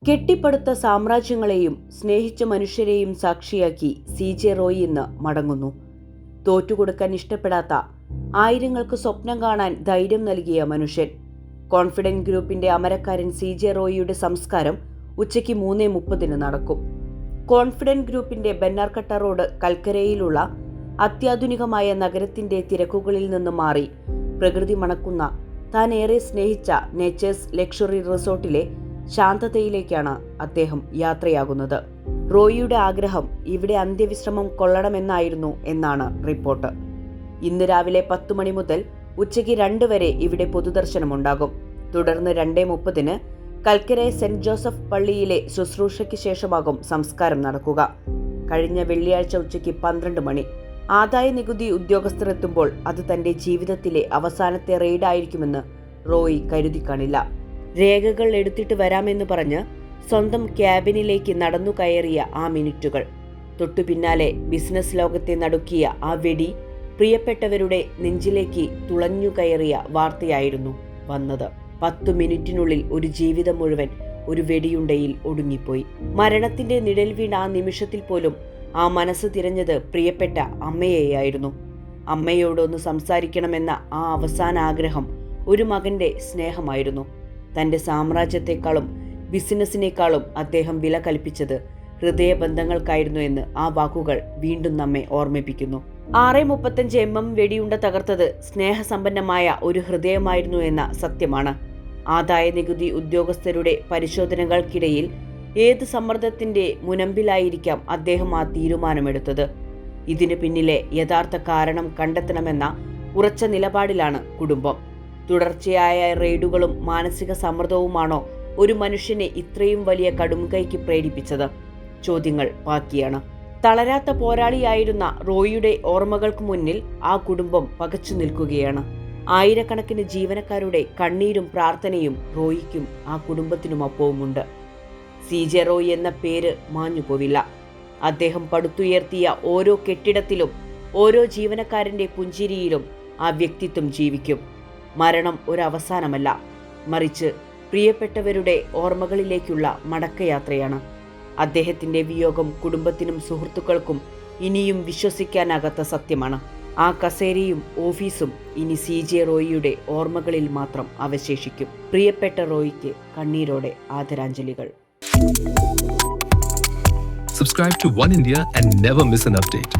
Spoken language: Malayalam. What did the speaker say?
കെട്ടിപ്പടുത്ത സാമ്രാജ്യങ്ങളെയും സ്നേഹിച്ച മനുഷ്യരെയും സാക്ഷിയാക്കി CJ റോയി ഇന്ന് മടങ്ങുന്നു. തോറ്റുകൊടുക്കാൻ ഇഷ്ടപ്പെടാത്ത, ആയിരങ്ങൾക്ക് സ്വപ്നം കാണാൻ ധൈര്യം നൽകിയ മനുഷ്യൻ. കോൺഫിഡന്റ് ഗ്രൂപ്പിന്റെ അമരക്കാരൻ CJ റോയിയുടെ സംസ്കാരം ഉച്ചയ്ക്ക് 3:30 നടക്കും. കോൺഫിഡന്റ് ഗ്രൂപ്പിന്റെ ബെന്നാർകട്ട റോഡ് കൽക്കരയിലുള്ള അത്യാധുനികമായ നഗരത്തിന്റെ തിരക്കുകളിൽ നിന്ന് മാറി പ്രകൃതി മണക്കുന്ന താൻ ഏറെ സ്നേഹിച്ച നേച്ചേഴ്സ് ലക്ഷറി റിസോർട്ടിലെ ശാന്തതയിലേക്കാണ് അദ്ദേഹം യാത്രയാകുന്നത്. റോയിയുടെ ആഗ്രഹം ഇവിടെ അന്ത്യവിശ്രമം കൊള്ളണമെന്നായിരുന്നു എന്നാണ് റിപ്പോർട്ട്. ഇന്ന് രാവിലെ 10 മണി മുതൽ ഉച്ചയ്ക്ക് 2 വരെ ഇവിടെ പൊതുദർശനമുണ്ടാകും. തുടർന്ന് 2:30 കൽക്കര സെന്റ് ജോസഫ് പള്ളിയിലെ ശുശ്രൂഷയ്ക്ക് ശേഷമാകും സംസ്കാരം നടക്കുക. കഴിഞ്ഞ വെള്ളിയാഴ്ച ഉച്ചയ്ക്ക് 12 മണി ആദായ നികുതി ഉദ്യോഗസ്ഥർ എത്തുമ്പോൾ അത് തന്റെ ജീവിതത്തിലെ അവസാനത്തെ റെയ്ഡായിരിക്കുമെന്ന് റോയി കരുതി കാണില്ല. രേഖകൾ എടുത്തിട്ട് വരാമെന്ന് പറഞ്ഞ് സ്വന്തം ക്യാബിനിലേക്ക് നടന്നു കയറിയ ആ മിനിറ്റുകൾ, തൊട്ടു പിന്നാലെ ബിസിനസ് ലോകത്തെ നടുക്കിയ ആ വെടി, പ്രിയപ്പെട്ടവരുടെ നെഞ്ചിലേക്ക് തുളഞ്ഞു കയറിയ വാർത്തയായിരുന്നു വന്നത്. 10 മിനിറ്റിനുള്ളിൽ ഒരു ജീവിതം മുഴുവൻ ഒരു വെടിയുണ്ടയിൽ ഒടുങ്ങിപ്പോയി. മരണത്തിന്റെ നിഴൽ വീണ ആ നിമിഷത്തിൽ പോലും ആ മനസ്സ് തിരഞ്ഞത് പ്രിയപ്പെട്ട അമ്മയെയായിരുന്നു. അമ്മയോടൊന്ന് സംസാരിക്കണമെന്ന ആ അവസാന ആഗ്രഹം ഒരു മകന്റെ സ്നേഹമായിരുന്നു. തന്റെ സാമ്രാജ്യത്തെക്കാളും ബിസിനസ്സിനേക്കാളും അദ്ദേഹം വില കൽപ്പിച്ചത് ഹൃദയബന്ധങ്ങൾക്കായിരുന്നു എന്ന് ആ വാക്കുകൾ വീണ്ടും നമ്മെ ഓർമ്മിപ്പിക്കുന്നു. 6.35 mm വെടിയുണ്ട തകർത്തത് സ്നേഹസമ്പന്നമായ ഒരു ഹൃദയമായിരുന്നു എന്ന സത്യമാണ്. ആദായ നികുതി ഉദ്യോഗസ്ഥരുടെ പരിശോധനകൾക്കിടയിൽ ഏത് സമ്മർദ്ദത്തിന്റെ മുനമ്പിലായിരിക്കാം അദ്ദേഹം ആ തീരുമാനമെടുത്തത്. ഇതിനു പിന്നിലെ യഥാർത്ഥ കാരണം കണ്ടെത്തണമെന്ന ഉറച്ച നിലപാടിലാണ് കുടുംബം. തുടർച്ചയായ റെയ്ഡുകളും മാനസിക സമ്മർദ്ദവുമാണോ ഒരു മനുഷ്യനെ ഇത്രയും വലിയ കടുംകൈക്ക് പ്രേരിപ്പിച്ചത്? ചോദ്യങ്ങൾ ബാക്കിയാണ്. തളരാത്ത പോരാളിയായിരുന്ന റോയിയുടെ ഓർമ്മകൾക്ക് മുന്നിൽ ആ കുടുംബം പകച്ചു നിൽക്കുകയാണ്. ആയിരക്കണക്കിന് ജീവനക്കാരുടെ കണ്ണീരും പ്രാർത്ഥനയും റോയിക്കും ആ കുടുംബത്തിനുമൊപ്പവുമുണ്ട്. CJ റോയി എന്ന പേര് മാഞ്ഞുപോവില്ല. അദ്ദേഹം പടുത്തുയർത്തിയ ഓരോ കെട്ടിടത്തിലും ഓരോ ജീവനക്കാരന്റെ പുഞ്ചിരിയിലും ആ വ്യക്തിത്വം ജീവിക്കും. മരണം ഒരവസാനമല്ല, മറിച്ച് പ്രിയപ്പെട്ടവരുടെ ഓർമ്മകളിലേക്കുള്ള മടക്കയാത്രയാണ്. അദ്ദേഹത്തിന്റെ വിയോഗം കുടുംബത്തിനും സുഹൃത്തുക്കൾക്കും ഇനിയും വിശ്വസിക്കാനാകാത്ത സത്യമാണ്. ആ കസേരയും ഓഫീസും ഇനി CJ റോയിയുടെ ഓർമ്മകളിൽ മാത്രം അവശേഷിക്കും. പ്രിയപ്പെട്ട റോയിക്ക് കണ്ണീരോടെ ആദരാഞ്ജലികൾ. Subscribe to One India and never miss an update.